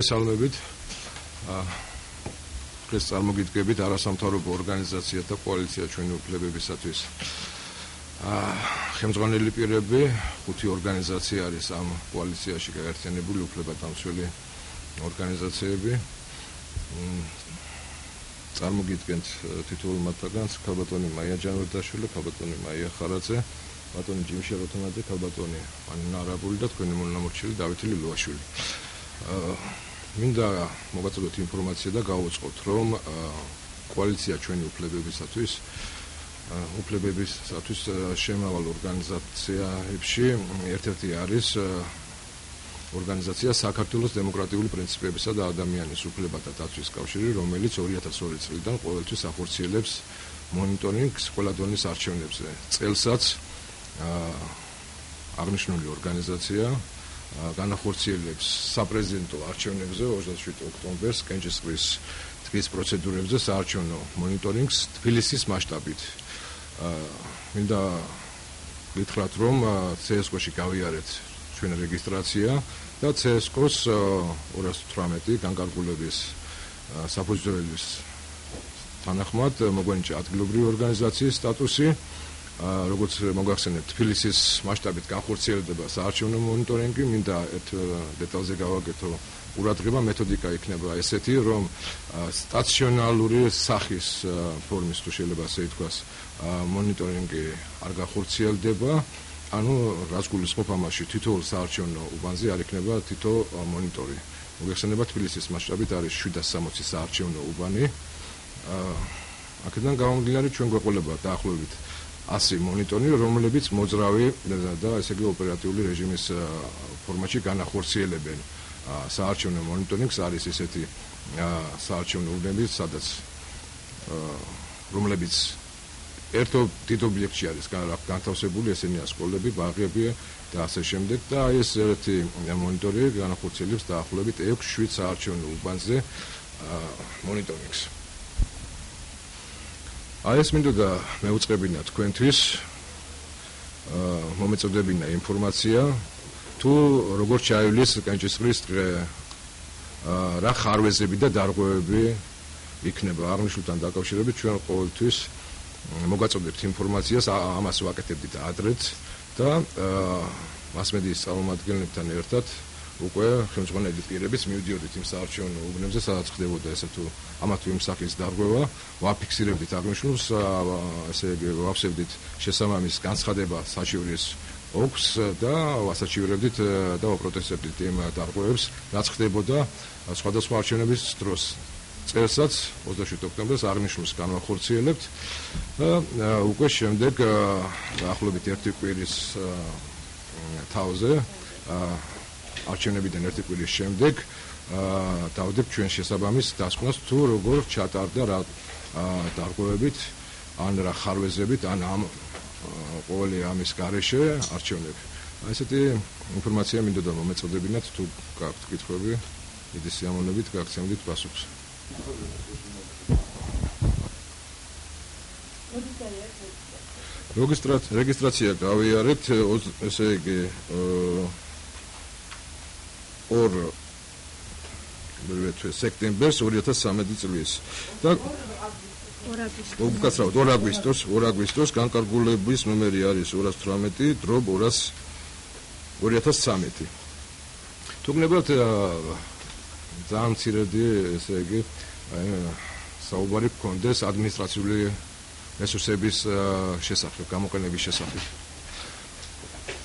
Salmebit, Chris Almogitgebit, არასამთავრობო ორგანიზაციათა კოალიცია ჩვენი უფლებებისათვის. Ხელმძღვანელი პირები, 5 ორგანიზაცია არის ამ კოალიციაში გაერთიანებული უფლებადამცველი ორგანიზაციები. წარმოგიდგენთ თითოეულ მათგანს ქალბატონი მაია ჯანურდაშვილი, ქალბატონი მაია ხარაძე, ბატონი ჯიმში როთონაძე, ქალბატონი ანნა არაბული და თქვენი მონამორჩილი დავითი ლილუაშვილი. მინდა მოგაწოდოთ ინფორმაცია და გავუწყოთ, რომ კოალიცია ჩვენი უფლებებისათვის შემავალ ორგანიზაციებში ერთ-ერთი არის ორგანიზაცია საქართველოს დემოკრატიული პრინციპებისა და ადამიანის უფლებათა დაცვის კავშირი, რომელიც 2002 წლიდან ყოველთვის ახორციელებს მონიტორინგს ყველა დონის არჩევნებზე. წელსაც აღნიშნული ორგანიზაცია განახორციელებს საპრეზიდენტო არჩევნებზე 27 ოქტომბერს კენჭისყრის დღის პროცედურებზე საარჩევნო მონიტორინგს თბილისის მასშტაბით. მინდა გითხრათ, რომ CSGO-ში გავიარეთ ჩვენი რეგისტრაცია და CSGO-ს 218 განკარგულების საფუძველის თანახმად მოგვენიჭა ადგილობრივი ორგანიზაციის სტატუსი. როგორც მოგახსენებთ, თბილისის მასშტაბით განხორციელდება საარჩევნო მონიტორინგი, მინდა ერთ დეტალზე გავაკეთო ყურადღება, მეთოდიკა იქნება ესეთი, რომ სტაციონალური სახის ფორმის თუ შეიძლება ასე ითქვას, მონიტორინგი არ განხორციელდება, ანუ რაც გულისხმობ ამაში, თითოეულ საარჩევნო უბანზე არ იქნება თითო მონიტორი. მოგახსენებთ, თბილისის მასშტაბით არის 760 საარჩევნო უბანი. აქედან გამომდინარე, ჩვენ გვეყოლება დაახლოებით 100 მონიტორი, რომლებიც მოძრავი და ესე იგი ოპერატიული რეჟიმის ფორმატში განახორციელებენ საარჩევნო მონიტორინგს. არის ესეთი საარჩევნო უბნები, სადაც რომლებიც ერთ ობიექტში არის განთავსებული, ესენია სკოლები, ბაღები და ასე შემდეგ და ეს ერთი მონიტორი განახორციელებს დაახლოებით 6-7 საარჩევნო უბანზე მონიტორინგს. ეს მინდოდა მეუწყებინა თქვენთვის, მომეწოდებინა ინფორმაცია, თუ როგორ ჩაივლის კენჭისყრის დღე, რა ხარვეზები და დარღვევები იქნება აღნიშნულთან დაკავშირებით, ჩვენ ყოველთვის მოგაწოდებთ ინფორმაციას, ამას ვაკეთებდით ადრეც და მასმედიის წარმომადგენლებთან ერთად უკვე ხელმძღვანელი პირებიც მივდიოდით იმ საარჩევნო უბნებზე, სადაც ხდებოდა ესე თუ ამა თუ იმ სახის დარღვევა, ვაფიქსირებდით აღნიშნულს, ესე იგი ვავსებდით შესაბამის განცხადება საჩივრის ოლქს და ვასაჩივრებდით და ვაპროტესტებდით იმ დარღვევებს, რაც ხდებოდა სხვადასხვა არჩევნების დროს. წელსაც 27 ოქტომბერს აღნიშნულს განვახორციელებთ და უკვე შემდეგ დაახლოებით ერთი კვირის თავზე არჩევნებიდან ერთი კვირის შემდეგ დავდებ ჩვენ შესაბამის დასკვნას, თუ როგორ ჩატარდა რა დარღვევებით ან რა ხარვეზებით ან ამ ყოველი ამის გარეშე არჩევნები. ესეთი ინფორმაცია მინდოდა მომეწოდებინათ, თუ გაქვთ კითხვები, დიდი სიამოვნებით გაგცემდით პასუხს. რეგისტრაცია გავიარეთ, ესე იგი 2 სექტემბერს 2013 წლის და 2 აგვისტოს განკარგულების ნომერი არის 218/2013. თუგნებად ძალიან მცირედი, ესე იგი, საუბარი გქონდეს ადმინისტრაციული რესურსების შესახებ, გამოყენების შესახებ.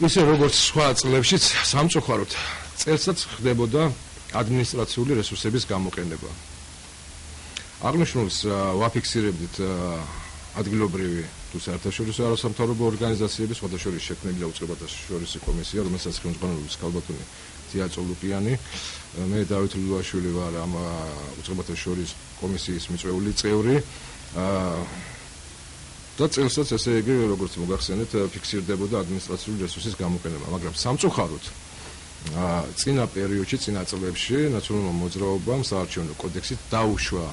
ისე როგორც სხვა წლებშიც სამწუხაროდ წელსაც ხდებოდა ადმინისტრაციული რესურსების გამოყენება. აღნიშნულს ვაფიქსირებდით ადგილობრივი თუ საერთაშორისო არასამთავრობო ორგანიზაციების, სხვადასხვა შექმნილი უწყებათა შორისი კომისია, რომელსაც ხელმძღვანელობს ქალბატონი თია წოლუკიანი, მე დავით ლილუაშვილი ვარ ამ უწყებათა შორის კომისიის მიწვეული წევრი. და წელსაც ესე იგი, როგორც მოგახსენეთ, ფიქსირდებოდა ადმინისტრაციული რესურსის გამოყენება, მაგრამ სამწუხაროდ წინა პერიოდში, წინა წლებში ნაციონალურმა მოძრაობამ საარჩევნო კოდექსით დაუშვა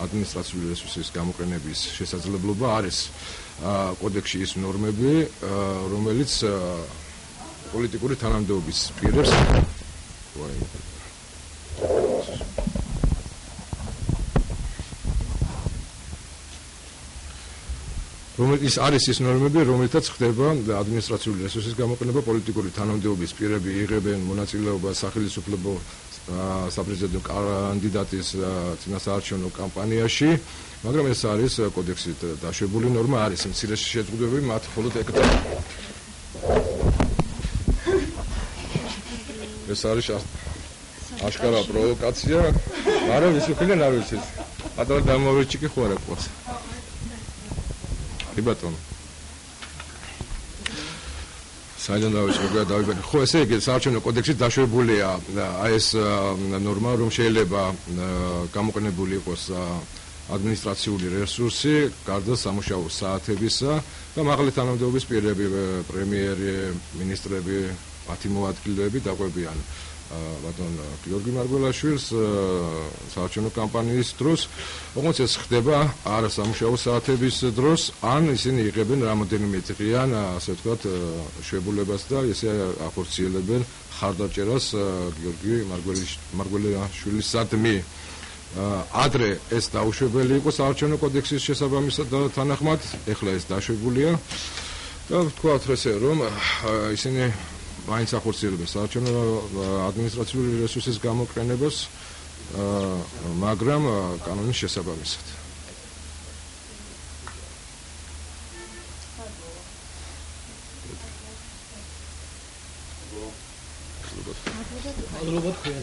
ადმინისტრაციული რესურსის გამოყენების შესაძლებლობა. არის კოდექსში ის ნორმები, რომელიც პოლიტიკური თანამდებობის პირებს რომელიც არის ის ნორმები, რომელთაც ხდება ადმინისტრაციული რესურსის გამოყენება, პოლიტიკური თანამდებობის პირები იღებენ მონაწილეობას სახელმწიფო საპრეზიდენტო კანდიდატის წინასაარჩევნო კამპანიაში, მაგრამ ეს არის კოდექსით დაშვებული ნორმა, არის მცირე შეზღუდვები, მათ მხოლოდ ეკუთვნის. ეს არის აშკარა პროვოკაცია, მაგრამ ის უკიდან არ ვიცით. ადრე დამოვიჭი ხო არა ყავს. კი ბატონო. საიდან დავიწყე? ხო, ესე იგი, საარჩევნო კოდექსით დაშვებულია აი ეს ნორმა, რომ შეიძლება გამოყენებული იყოს ადმინისტრაციული რესურსი გარდა სამუშაო საათებისა და მაღალი თანამდებობის პირები, პრემიერი, ministrები, მათი მოადგილეები დაყვებიან ბატონ გიორგი მარგველაშვილს საარჩევნო კამპანიის დროს, როგორც ეს ხდება არა სამუშაო საათების დროს, ან ისინი იღებენ რამოდენიმე დღიან, ასე ვთქვათ, შვებულებას და ესე ახორციელებენ ხარდაჭერას გიორგი მარგველაშვილისადმი. ადრე ეს დაუშვებელი იყო საარჩევნო კოდექსის შესაბამისად და თანახმად, ეხლა ეს დაშვებულია და ვთქვათ ესე, რომ ისინი მაინც ახორციელებენ საარჩევნო ადმინისტრაციული რესურსის გამოყენებას, მაგრამ კანონის შესაბამისად. მადლობა თქვენ.